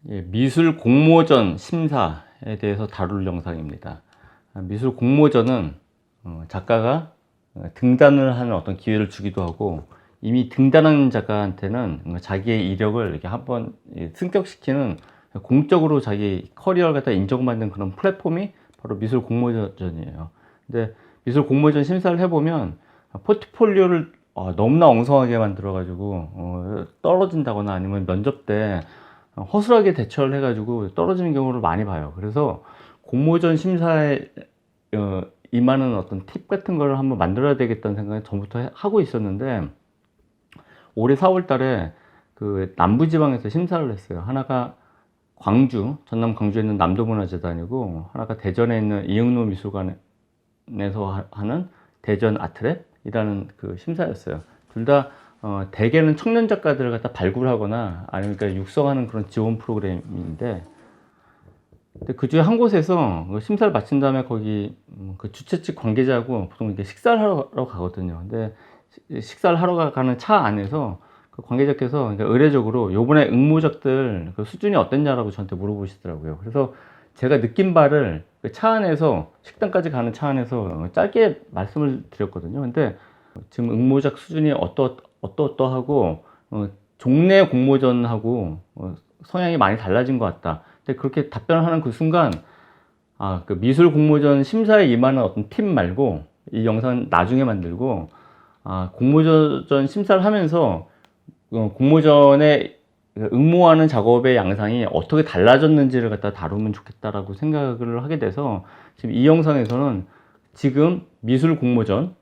미술 공모전 심사에 대해서 다룰 영상입니다. 미술 공모전은 작가가 등단을 하는 어떤 기회를 주기도 하고, 이미 등단한 작가한테는 자기의 이력을 이렇게 한번 승격시키는, 공적으로 자기 커리어를 갖다 인정받는 그런 플랫폼이 바로 미술 공모전이에요. 근데 미술 공모전 심사를 해보면 포트폴리오를 너무나 엉성하게 만들어 가지고 떨어진다거나, 아니면 면접 때 허술하게 대처를 해가지고 떨어지는 경우를 많이 봐요. 그래서 공모전 심사에 임하는 어떤 팁 같은 걸 한번 만들어야 되겠다는 생각을 전부터 하고 있었는데, 올해 4월 달에 그 남부지방에서 심사를 했어요. 하나가 광주, 전남 광주에 있는 남도문화재단이고, 하나가 대전에 있는 이응로 미술관에서 하는 대전 아트랩이라는 그 심사였어요. 둘 다 대개는 청년 작가들을 갖다 발굴하거나 아니면 그러니까 육성하는 그런 지원 프로그램인데, 근데 그 중에 한 곳에서 심사를 마친 다음에 거기 그 주최 측 관계자하고 보통 이렇게 식사를 하러 가거든요. 근데 식사를 하러 가는 차 안에서 그 관계자께서 그러니까 의례적으로 요번에 응모작들 그 수준이 어땠냐라고 저한테 물어보시더라고요. 그래서 제가 느낀 바를 그 차 안에서, 식당까지 가는 차 안에서 짧게 말씀을 드렸거든요. 근데 지금 응모작 수준이 어떠하고 종래 공모전하고 성향이 많이 달라진 것 같다. 근데 그렇게 답변을 하는 그 순간, 그 미술 공모전 심사에 임하는 어떤 팀 말고, 이 영상 나중에 만들고, 공모전 심사를 하면서 공모전에 응모하는 작업의 양상이 어떻게 달라졌는지를 갖다 다루면 좋겠다라고 생각을 하게 돼서, 지금 이 영상에서는 지금 미술 공모전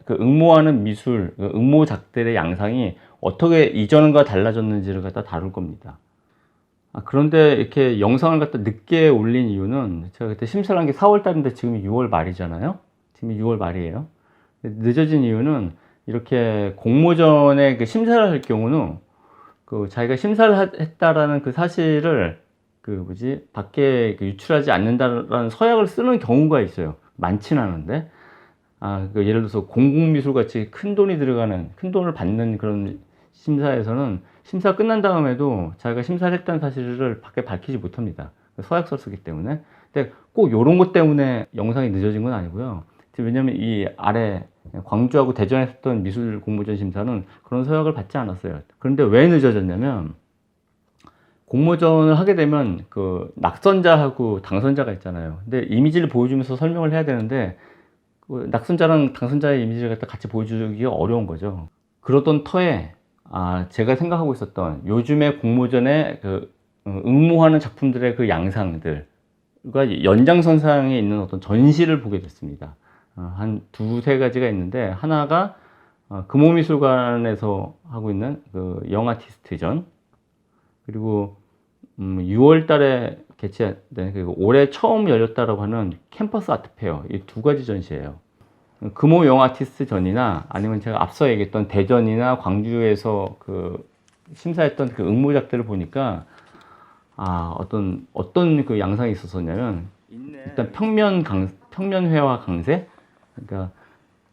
그 응모하는 미술, 응모작들의 양상이 어떻게 이전과 달라졌는지를 갖다 다룰 겁니다. 그런데 이렇게 영상을 갖다 늦게 올린 이유는, 제가 그때 심사를 한 게 4월 달인데 지금이 6월 말이잖아요. 지금이 6월 말이에요. 늦어진 이유는, 이렇게 공모전에 그 심사를 할 경우는 그 자기가 심사를 했다라는 그 사실을 밖에 유출하지 않는다라는 서약을 쓰는 경우가 있어요. 많진 않은데. 예를 들어서 공공미술 같이 큰 돈이 들어가는, 큰 돈을 받는 그런 심사에서는 심사 끝난 다음에도 자기가 심사를 했다는 사실을 밖에 밝히지 못합니다. 서약서 쓰기 때문에. 근데 꼭 이런 것 때문에 영상이 늦어진 건 아니고요. 왜냐면 이 아래 광주하고 대전에 했던 미술 공모전 심사는 그런 서약을 받지 않았어요. 그런데 왜 늦어졌냐면, 공모전을 하게 되면 그 낙선자하고 당선자가 있잖아요. 근데 이미지를 보여주면서 설명을 해야 되는데, 그 낙선자랑 당선자의 이미지를 갖다 같이 보여주기가 어려운 거죠. 그러던 터에 제가 생각하고 있었던 요즘에 공모전에 응모하는 작품들의 그 양상들과 연장선상에 있는 어떤 전시를 보게 됐습니다. 한 두세 가지가 있는데, 하나가 금호미술관에서 하고 있는 그 영아티스트전, 그리고 6월 달에 개최된, 그리고 올해 처음 열렸다라고 하는 캠퍼스 아트페어, 이 두 가지 전시예요. 금호 영아티스트 전이나, 아니면 제가 앞서 얘기했던 대전이나 광주에서 그 심사했던 그 응모작들을 보니까 어떤 그 양상이 있었었냐면, 일단 평면회화 강세. 그러니까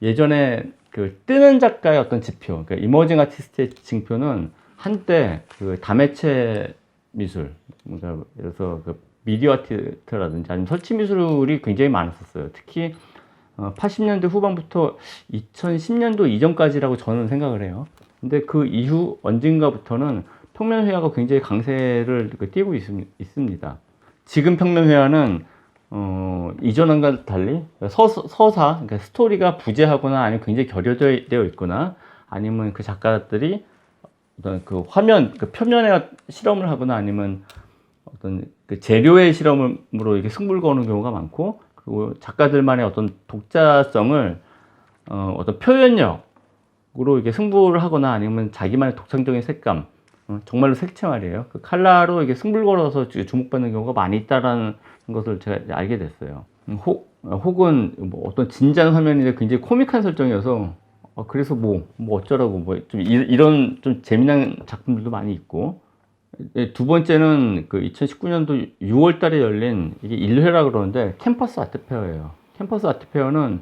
예전에 그 뜨는 작가의 어떤 지표, 그러니까 이머징 아티스트의 징표는 한때 그 다매체 미술, 그러니까 예를 들어서 그 미디어 아트라든지 아니면 설치 미술이 굉장히 많았었어요. 특히 80년대 후반부터 2010년도 이전까지라고 저는 생각을 해요. 근데 그 이후 언젠가부터는 평면회화가 굉장히 강세를 띠고 있습니다. 지금 평면회화는 이전과 달리 서사, 그러니까 스토리가 부재하거나, 아니면 굉장히 결여되어 있거나, 아니면 그 작가들이 어떤 그 화면, 그 표면에 실험을 하거나, 아니면 어떤 그 재료의 실험으로 이렇게 승부를 거는 경우가 많고, 그리고 작가들만의 어떤 독자성을 어떤 표현력으로 이렇게 승부를 하거나, 아니면 자기만의 독창적인 색감, 정말로 색채 말이에요. 그 컬러로 이게 승부를 걸어서 주목받는 경우가 많이 있다라는 것을 제가 알게 됐어요. 혹은 뭐 어떤 진지한 화면인데 굉장히 코믹한 설정이어서 그래서 뭐 어쩌라고 좀 이런 좀 재미난 작품들도 많이 있고, 두 번째는 그 2019년도 6월 달에 열린, 이게 1회라 그러는데 캠퍼스 아트페어예요. 캠퍼스 아트페어는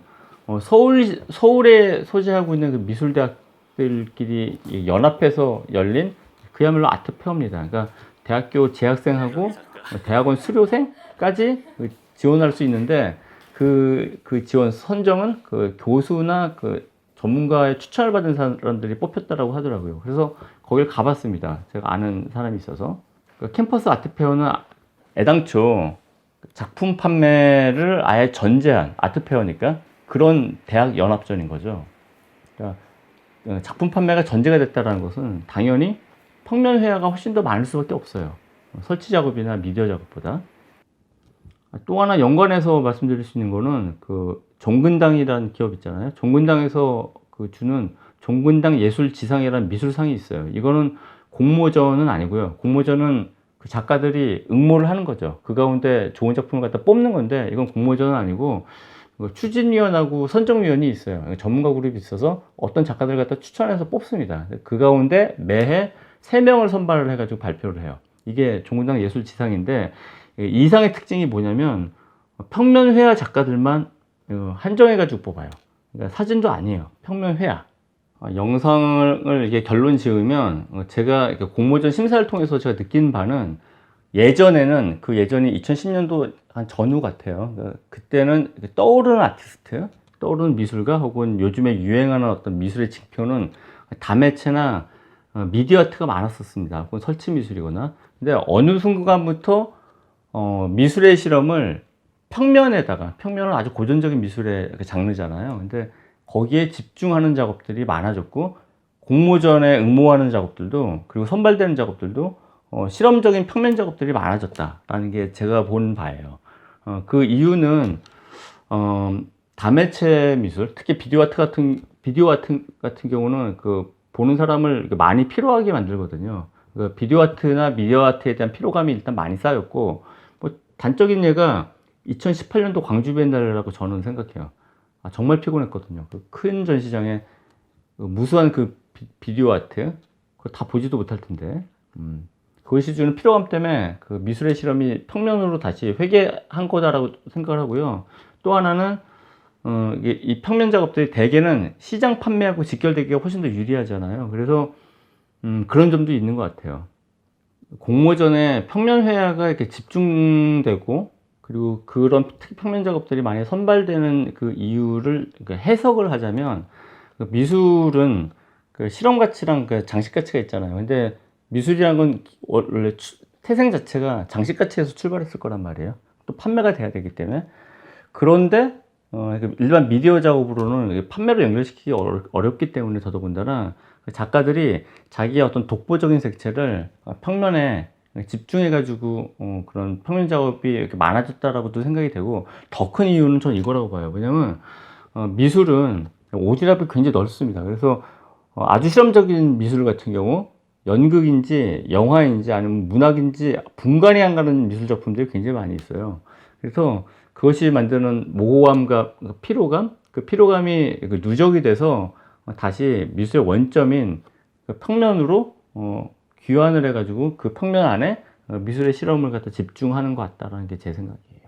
서울에 소재하고 있는 그 미술대학들끼리 연합해서 열린 그야말로 아트페어입니다. 그러니까 대학교 재학생하고 대학원 수료생까지 지원할 수 있는데 그 지원 선정은 그 교수나 그 전문가의 추천을 받은 사람들이 뽑혔다라고 하더라고요. 그래서 거길 가봤습니다. 제가 아는 사람이 있어서. 그 캠퍼스 아트페어는 애당초 작품 판매를 아예 전제한 아트페어니까 그런 대학 연합전인 거죠. 그러니까 작품 판매가 전제가 됐다는 것은 당연히 평면 회화가 훨씬 더 많을 수밖에 없어요. 설치 작업이나 미디어 작업보다. 또 하나 연관해서 말씀드릴 수 있는 거는 그 종근당이라는 기업 있잖아요. 종근당에서 그 주는 종근당 예술지상이라는 미술상이 있어요. 이거는 공모전은 아니고요. 공모전은 그 작가들이 응모를 하는 거죠. 그 가운데 좋은 작품을 갖다 뽑는 건데 이건 공모전은 아니고 추진위원하고 선정위원이 있어요. 전문가 그룹이 있어서 어떤 작가들을 갖다 추천해서 뽑습니다. 그 가운데 매해 3명을 선발을 해가지고 발표를 해요. 이게 종근당 예술지상인데 이 상의 특징이 뭐냐면 평면 회화 작가들만 한정해가지고 뽑아요. 그러니까 사진도 아니에요. 평면 회화. 영상을 이게 결론 지으면 제가 공모전 심사를 통해서 제가 느낀 바는 예전에는 그 예전이 2010년도 한 전후 같아요. 그러니까 그때는 떠오르는 아티스트, 떠오르는 미술가 혹은 요즘에 유행하는 어떤 미술의 징표는 다매체나 미디어 아트가 많았었습니다. 혹은 설치 미술이거나. 근데 어느 순간부터 미술의 실험을 평면은 아주 고전적인 미술의 장르잖아요. 근데 거기에 집중하는 작업들이 많아졌고 공모전에 응모하는 작업들도 그리고 선발되는 작업들도 실험적인 평면 작업들이 많아졌다라는 게 제가 본 바예요. 그 이유는 다매체 미술, 특히 비디오 아트 같은 경우는 그 보는 사람을 많이 피로하게 만들거든요. 그 비디오 아트나 미디어 아트에 대한 피로감이 일단 많이 쌓였고 뭐 단적인 예가 2018년도 광주 비엔날레라고 저는 생각해요. 정말 피곤했거든요. 그 큰 전시장에 무수한 그 비디오 아트 그거 다 보지도 못할 텐데 그것이 주는 피로감 때문에 그 미술의 실험이 평면으로 다시 회귀한 거다라고 생각을 하고요. 또 하나는 이 평면 작업들이 대개는 시장 판매하고 직결되기가 훨씬 더 유리하잖아요. 그래서 그런 점도 있는 것 같아요. 공모전에 평면 회화가 이렇게 집중되고 그리고 그런 평면 작업들이 많이 선발되는 그 이유를 해석을 하자면 그 미술은 그 실험 가치랑 그 장식 가치가 있잖아요. 근데 미술이란 건 원래 태생 자체가 장식 가치에서 출발했을 거란 말이에요. 또 판매가 돼야 되기 때문에. 그런데 일반 미디어 작업으로는 판매로 연결시키기 어렵기 때문에 더더군다나 작가들이 자기의 어떤 독보적인 색채를 평면에 집중해가지고 그런 평면 작업이 이렇게 많아졌다라고도 생각이 되고 더 큰 이유는 전 이거라고 봐요. 왜냐면 미술은 오지랖이 굉장히 넓습니다. 그래서 아주 실험적인 미술 같은 경우 연극인지 영화인지 아니면 문학인지 분간이 안 가는 미술 작품들이 굉장히 많이 있어요. 그래서 그것이 만드는 모호함과 피로감, 그 피로감이 누적이 돼서 다시 미술의 원점인 평면으로 귀환을 해가지고 그 평면 안에 미술의 실험을 갖다 집중하는 것 같다라는 게 제 생각이에요.